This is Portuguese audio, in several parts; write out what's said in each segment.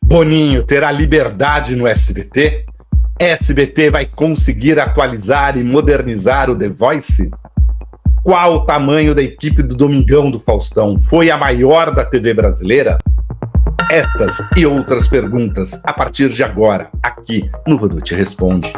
Boninho terá liberdade no SBT? SBT vai conseguir atualizar e modernizar o The Voice? Qual o tamanho da equipe do Domingão do Faustão? Foi a maior da TV brasileira? Estas e outras perguntas a partir de agora, aqui no Vanucci Responde.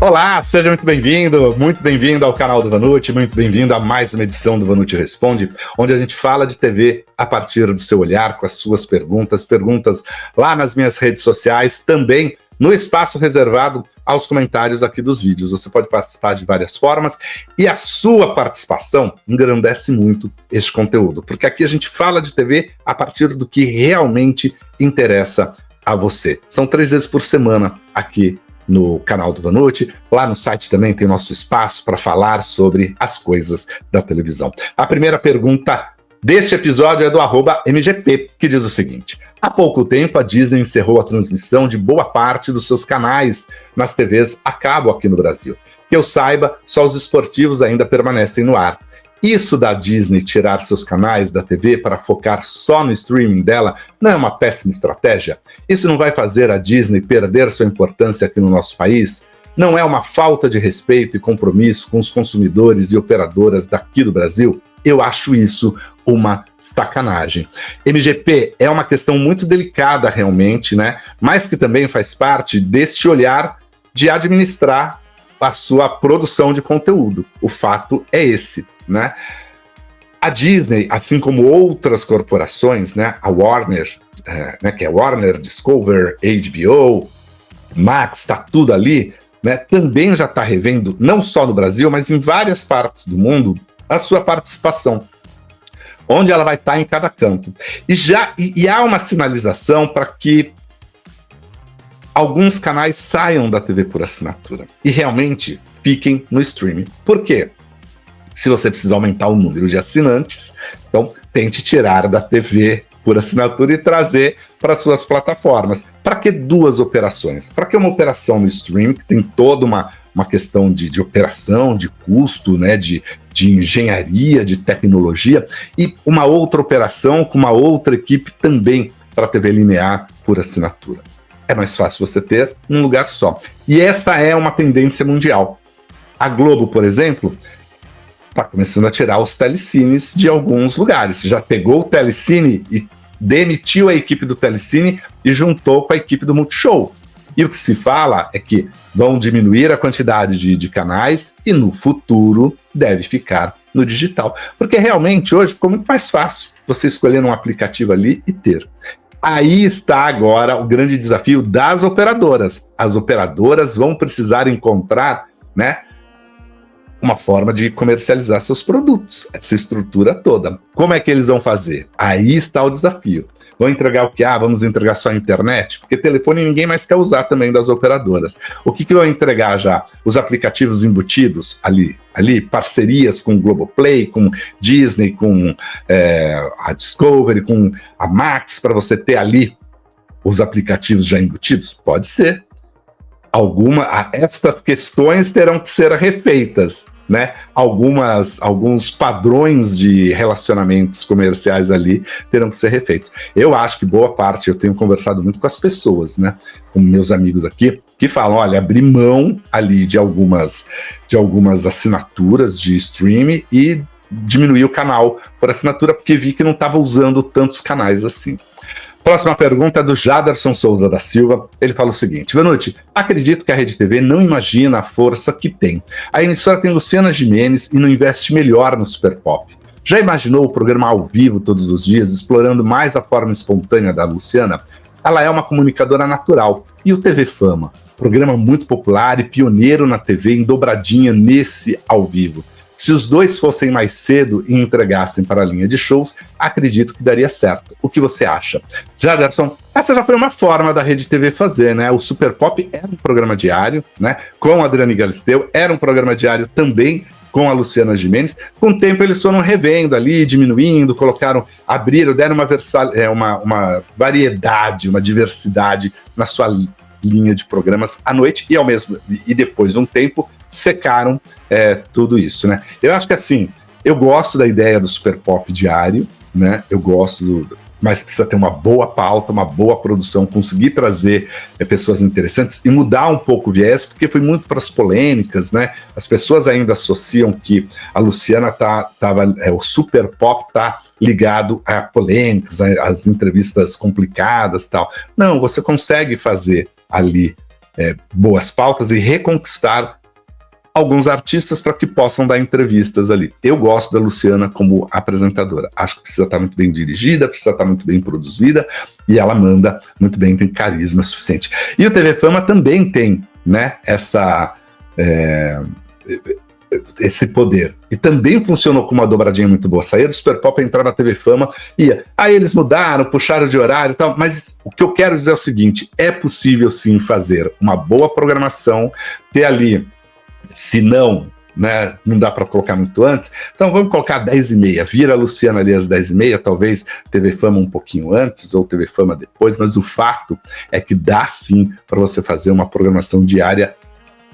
Olá, seja muito bem-vindo ao canal do Vanucci, muito bem-vindo a mais uma edição do Vanucci Responde, onde a gente fala de TV a partir do seu olhar, com as suas perguntas lá nas minhas redes sociais, também no espaço reservado aos comentários aqui dos vídeos. Você pode participar de várias formas e a sua participação engrandece muito este conteúdo, porque aqui a gente fala de TV a partir do que realmente interessa a você. São 3 vezes por semana aqui no canal do Vanucci. Lá no site também tem nosso espaço para falar sobre as coisas da televisão. A primeira pergunta deste episódio é do @MGP, que diz o seguinte: há pouco tempo a Disney encerrou a transmissão de boa parte dos seus canais nas TVs a cabo aqui no Brasil. Que eu saiba, só os esportivos ainda permanecem no ar. Isso da Disney tirar seus canais da TV para focar só no streaming dela não é uma péssima estratégia? Isso não vai fazer a Disney perder sua importância aqui no nosso país? Não é uma falta de respeito e compromisso com os consumidores e operadoras daqui do Brasil? Eu acho isso uma sacanagem. MGP, é uma questão muito delicada realmente, né? Mas que também faz parte deste olhar de administrar a sua produção de conteúdo. O fato é esse, né? A Disney, assim como outras corporações, né? A Warner, que é Warner, Discover, HBO, Max, tá tudo ali, né? Também já está revendo, não só no Brasil, mas em várias partes do mundo, a sua participação, onde ela vai estar em cada canto. E há uma sinalização para que alguns canais saiam da TV por assinatura e realmente fiquem no streaming. Por quê? Se você precisa aumentar o número de assinantes, então tente tirar da TV por assinatura e trazer para suas plataformas. Para que duas operações? Para que uma operação no streaming, que tem toda uma questão de operação, de custo, né, de engenharia, de tecnologia, e uma outra operação com uma outra equipe também para a TV linear por assinatura? É mais fácil você ter um lugar só. E essa é uma tendência mundial. A Globo, por exemplo, está começando a tirar os telecines de alguns lugares. Já pegou o telecine e demitiu a equipe do telecine e juntou com a equipe do Multishow. E o que se fala é que vão diminuir a quantidade de canais e no futuro deve ficar no digital. Porque realmente hoje ficou muito mais fácil você escolher um aplicativo ali e ter. Aí está agora o grande desafio das operadoras. As operadoras vão precisar encontrar, né, uma forma de comercializar seus produtos, essa estrutura toda. Como é que eles vão fazer? Aí está o desafio. Vão entregar o quê? Vamos entregar só a internet? Porque telefone ninguém mais quer usar também das operadoras. O que vão entregar já? Os aplicativos embutidos ali, parcerias com o Globoplay, com Disney, com a Discovery, com a Max, para você ter ali os aplicativos já embutidos? Pode ser. Estas questões terão que ser refeitas, né? Alguns padrões de relacionamentos comerciais ali terão que ser refeitos. Eu acho que boa parte, eu tenho conversado muito com as pessoas, né? Com meus amigos aqui, que falam, olha, abri mão ali de algumas assinaturas de streaming e diminuí o canal por assinatura, porque vi que não estava usando tantos canais assim. Próxima pergunta é do Jaderson Souza da Silva. Ele fala o seguinte: Vanucci, acredito que a Rede TV não imagina a força que tem. A emissora tem Luciana Gimenez e não investe melhor no Super Pop. Já imaginou o programa ao vivo todos os dias, explorando mais a forma espontânea da Luciana? Ela é uma comunicadora natural. E o TV Fama? Programa muito popular e pioneiro na TV em dobradinha nesse ao vivo. Se os dois fossem mais cedo e entregassem para a linha de shows, acredito que daria certo. O que você acha? Jaderson, essa já foi uma forma da Rede TV fazer, né? O Super Pop era um programa diário, né? Com a Adriane Galisteu, era um programa diário também com a Luciana Gimenez. Com o tempo eles foram revendo ali, diminuindo, deram uma variedade, uma diversidade na sua linha de programas à noite e depois de um tempo secaram tudo isso, né? Eu acho que assim, eu gosto da ideia do Super Pop diário, né? Eu gosto mas precisa ter uma boa pauta, uma boa produção, conseguir trazer pessoas interessantes e mudar um pouco o viés, porque foi muito para as polêmicas, né? As pessoas ainda associam que a Luciana o super pop tá ligado a polêmicas, às entrevistas complicadas e tal. Não, você consegue fazer ali boas pautas e reconquistar alguns artistas para que possam dar entrevistas ali. Eu gosto da Luciana como apresentadora. Acho que precisa estar muito bem dirigida, precisa estar muito bem produzida, e ela manda muito bem, tem carisma suficiente. E o TV Fama também tem, né, esse poder. E também funcionou com uma dobradinha muito boa. Saía do Super Pop, entrar na TV Fama, ia. Aí eles mudaram, puxaram de horário e tal, mas o que eu quero dizer é o seguinte, é possível sim fazer uma boa programação, ter ali, se não, né, não dá para colocar muito antes, então vamos colocar 10h30, vira a Luciana ali às 10h30, talvez TV Fama um pouquinho antes ou TV Fama depois, mas o fato é que dá sim para você fazer uma programação diária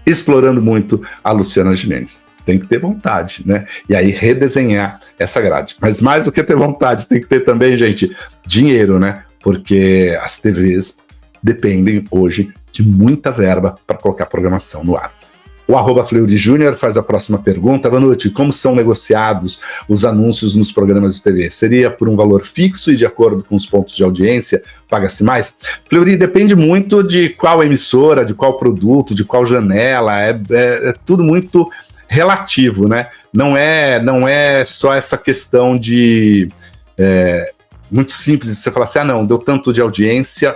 explorando muito a Luciana Gimenez. Tem que ter vontade, né? E aí redesenhar essa grade. Mas mais do que ter vontade, tem que ter também, gente, dinheiro, né? Porque as TVs dependem hoje de muita verba para colocar programação no ar. O @Fleury Júnior faz a próxima pergunta. Vanucci, como são negociados os anúncios nos programas de TV? Seria por um valor fixo e de acordo com os pontos de audiência, paga-se mais? Fleury, depende muito de qual emissora, de qual produto, de qual janela, é tudo muito relativo, né? Não é só essa questão de... muito simples de você falar assim, não, deu tanto de audiência...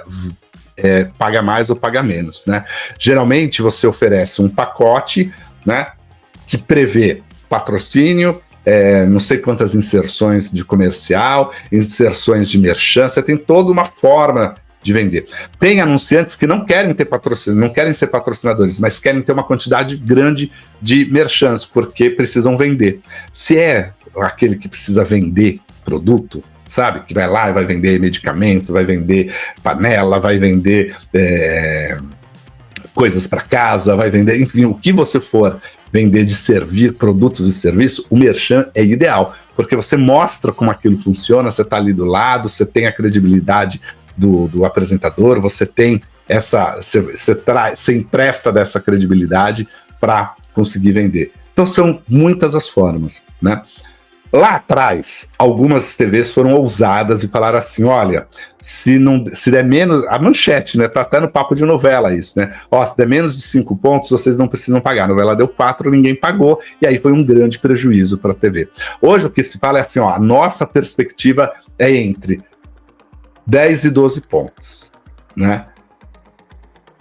paga mais ou paga menos, né? Geralmente você oferece um pacote, né, que prevê patrocínio, não sei quantas inserções de comercial, inserções de merchan, você tem toda uma forma de vender. Tem anunciantes que não querem ter patrocínio, não querem ser patrocinadores, mas querem ter uma quantidade grande de merchans, porque precisam vender. Se é aquele que precisa vender produto, sabe, que vai lá e vai vender medicamento, vai vender panela, vai vender coisas para casa, vai vender, enfim, o que você for vender de servir, produtos e serviços, o merchan é ideal, porque você mostra como aquilo funciona, você está ali do lado, você tem a credibilidade do apresentador, você tem você empresta dessa credibilidade para conseguir vender. Então são muitas as formas, né? Lá atrás, algumas TVs foram ousadas e falaram assim, olha, se der menos... A manchete, né? Tá até no papo de novela isso, né? Se der menos de 5 pontos, vocês não precisam pagar. A novela deu 4, ninguém pagou, e aí foi um grande prejuízo para a TV. Hoje o que se fala é assim, a nossa perspectiva é entre 10 e 12 pontos, né?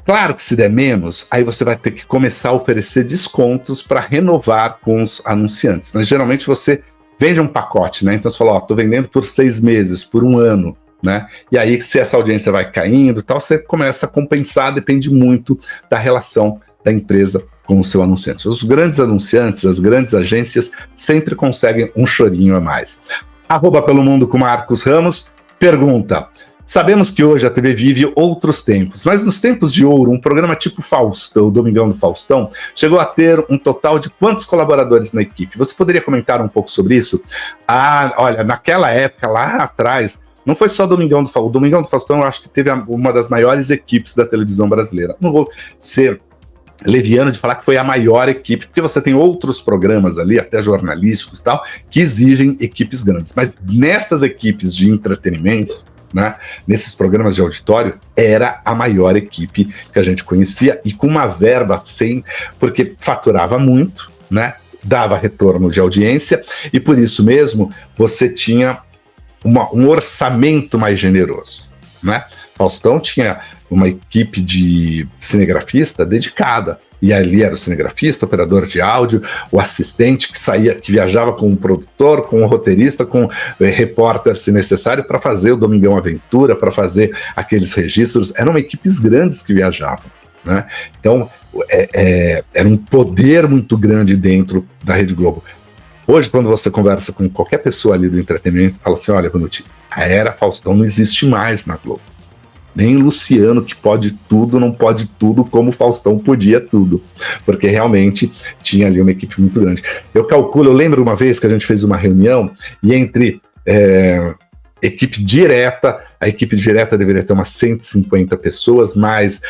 Claro que se der menos, aí você vai ter que começar a oferecer descontos para renovar com os anunciantes. Mas geralmente você vende um pacote, né? Então você fala, tô vendendo por 6 meses, por 1 ano, né? E aí, se essa audiência vai caindo, tal, você começa a compensar, depende muito da relação da empresa com o seu anunciante. Os grandes anunciantes, as grandes agências, sempre conseguem um chorinho a mais. @Pelo Mundo com Marcos Ramos pergunta: sabemos que hoje a TV vive outros tempos, mas nos tempos de ouro, um programa tipo Faustão, o Domingão do Faustão, chegou a ter um total de quantos colaboradores na equipe? Você poderia comentar um pouco sobre isso? Olha, naquela época, lá atrás, não foi só o Domingão do Faustão. O Domingão do Faustão, eu acho que teve uma das maiores equipes da televisão brasileira. Não vou ser leviano de falar que foi a maior equipe, porque você tem outros programas ali, até jornalísticos e tal, que exigem equipes grandes. Mas nestas equipes de entretenimento, né, nesses programas de auditório, era a maior equipe que a gente conhecia e com uma verba porque faturava muito, né, dava retorno de audiência e por isso mesmo você tinha um orçamento mais generoso, né? Faustão tinha uma equipe de cinegrafista dedicada. E ali era o cinegrafista, o operador de áudio, o assistente que viajava com o produtor, com o roteirista, com o repórter, se necessário, para fazer o Domingão Aventura, para fazer aqueles registros. Eram equipes grandes que viajavam, né? Então, era um poder muito grande dentro da Rede Globo. Hoje, quando você conversa com qualquer pessoa ali do entretenimento, fala assim, olha, Vanucci, a era Faustão não existe mais na Globo. Nem Luciano, que pode tudo, não pode tudo como Faustão podia tudo. Porque realmente tinha ali uma equipe muito grande. Eu lembro uma vez que a gente fez uma reunião e entre equipe direta, a equipe direta deveria ter umas 150 pessoas, mais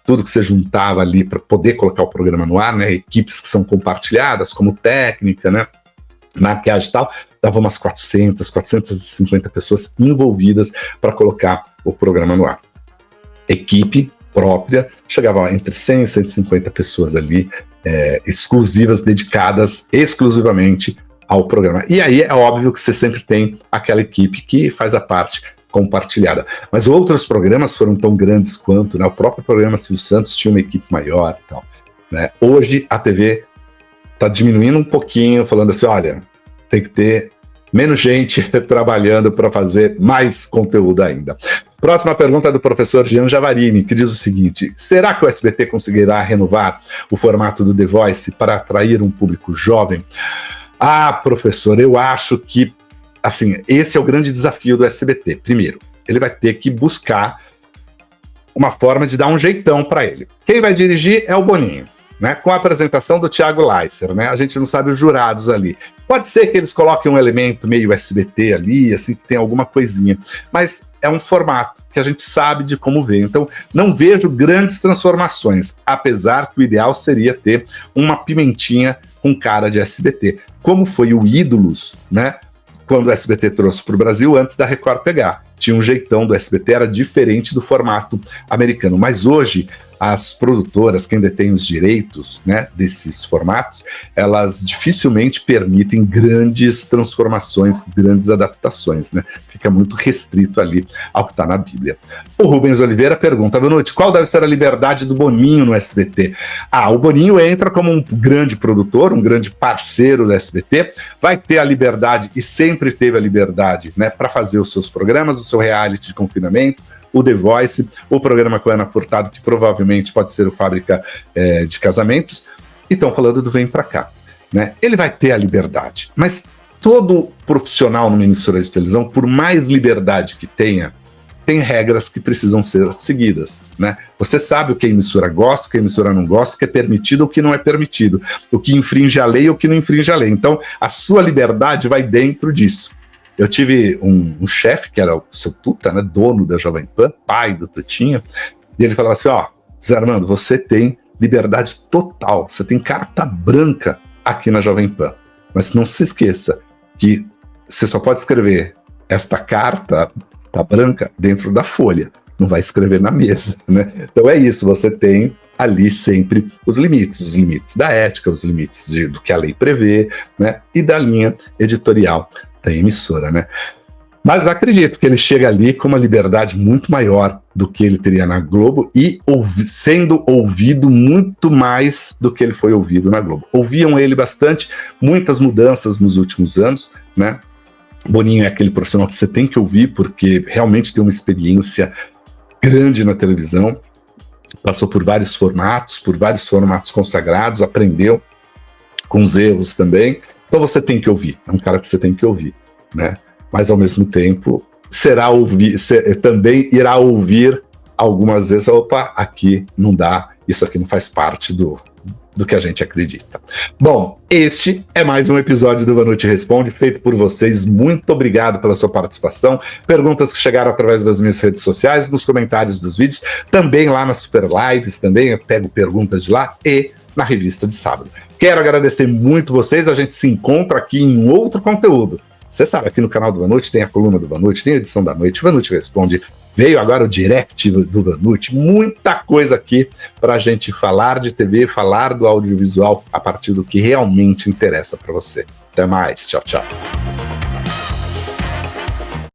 tudo que você juntava ali para poder colocar o programa no ar, né? Equipes que são compartilhadas, como técnica, né? Maquiagem e tal, dava umas 450 pessoas envolvidas para colocar o programa no ar. Equipe própria, chegava entre 100 e 150 pessoas ali, exclusivas, dedicadas exclusivamente ao programa. E aí é óbvio que você sempre tem aquela equipe que faz a parte compartilhada. Mas outros programas foram tão grandes quanto, né? O próprio programa Silvio Santos tinha uma equipe maior e tal, né? Hoje a TV está diminuindo um pouquinho, falando assim, olha, tem que ter menos gente trabalhando para fazer mais conteúdo ainda. Próxima pergunta é do professor Jean Javarini, que diz o seguinte: será que o SBT conseguirá renovar o formato do The Voice para atrair um público jovem? Ah, professor, eu acho que, assim, esse é o grande desafio do SBT. Primeiro, ele vai ter que buscar uma forma de dar um jeitão para ele. Quem vai dirigir é o Boninho, né? Com a apresentação do Thiago Leifert, né? A gente não sabe os jurados ali. Pode ser que eles coloquem um elemento meio SBT ali, assim, que tem alguma coisinha. Mas é um formato que a gente sabe de como ver. Então, não vejo grandes transformações, apesar que o ideal seria ter uma pimentinha com cara de SBT, como foi o Ídolos, né? Quando o SBT trouxe para o Brasil, antes da Record pegar. Tinha um jeitão do SBT, era diferente do formato americano. Mas hoje, as produtoras, quem detém os direitos, né, desses formatos, elas dificilmente permitem grandes transformações, grandes adaptações, né? Fica muito restrito ali ao que está na Bíblia. O Rubens Oliveira pergunta: boa noite, qual deve ser a liberdade do Boninho no SBT? O Boninho entra como um grande produtor, um grande parceiro do SBT, vai ter a liberdade, e sempre teve a liberdade, né, para fazer os seus programas, o seu reality de confinamento, o The Voice, o programa com a Ana Furtado, que provavelmente pode ser o Fábrica de Casamentos, e estão falando do Vem Pra Cá, né? Ele vai ter a liberdade, mas todo profissional numa emissora de televisão, por mais liberdade que tenha, tem regras que precisam ser seguidas, né? Você sabe o que a emissora gosta, o que a emissora não gosta, o que é permitido, o que não é permitido, o que infringe a lei, o que não infringe a lei. Então, a sua liberdade vai dentro disso. Eu tive um chefe, que era o seu Tuta, né, dono da Jovem Pan, pai do Tutinha, e ele falava assim, Zé Armando, você tem liberdade total, você tem carta branca aqui na Jovem Pan, mas não se esqueça que você só pode escrever esta carta branca dentro da folha, não vai escrever na mesa, né? Então é isso, você tem ali sempre os limites da ética, os limites do que a lei prevê, né, e da linha editorial da emissora, né? Mas acredito que ele chega ali com uma liberdade muito maior do que ele teria na Globo e sendo ouvido muito mais do que ele foi ouvido na Globo. Ouviam ele bastante, muitas mudanças nos últimos anos, né? Boninho é aquele profissional que você tem que ouvir porque realmente tem uma experiência grande na televisão, passou por vários formatos consagrados, aprendeu com os erros também. Então você tem que ouvir, é um cara que você tem que ouvir, né? Mas ao mesmo tempo, também irá ouvir algumas vezes, aqui não dá, isso aqui não faz parte do que a gente acredita. Bom, este é mais um episódio do Vanucci Responde, feito por vocês. Muito obrigado pela sua participação, perguntas que chegaram através das minhas redes sociais, nos comentários dos vídeos, também lá nas Super Lives, também eu pego perguntas de lá e na revista de sábado. Quero agradecer muito vocês, a gente se encontra aqui em outro conteúdo. Você sabe, aqui no canal do Vanucci tem a coluna do Vanucci, tem a edição da noite, Vanucci Responde, veio agora o direct do Vanucci, muita coisa aqui para a gente falar de TV, falar do audiovisual a partir do que realmente interessa para você. Até mais, tchau, tchau.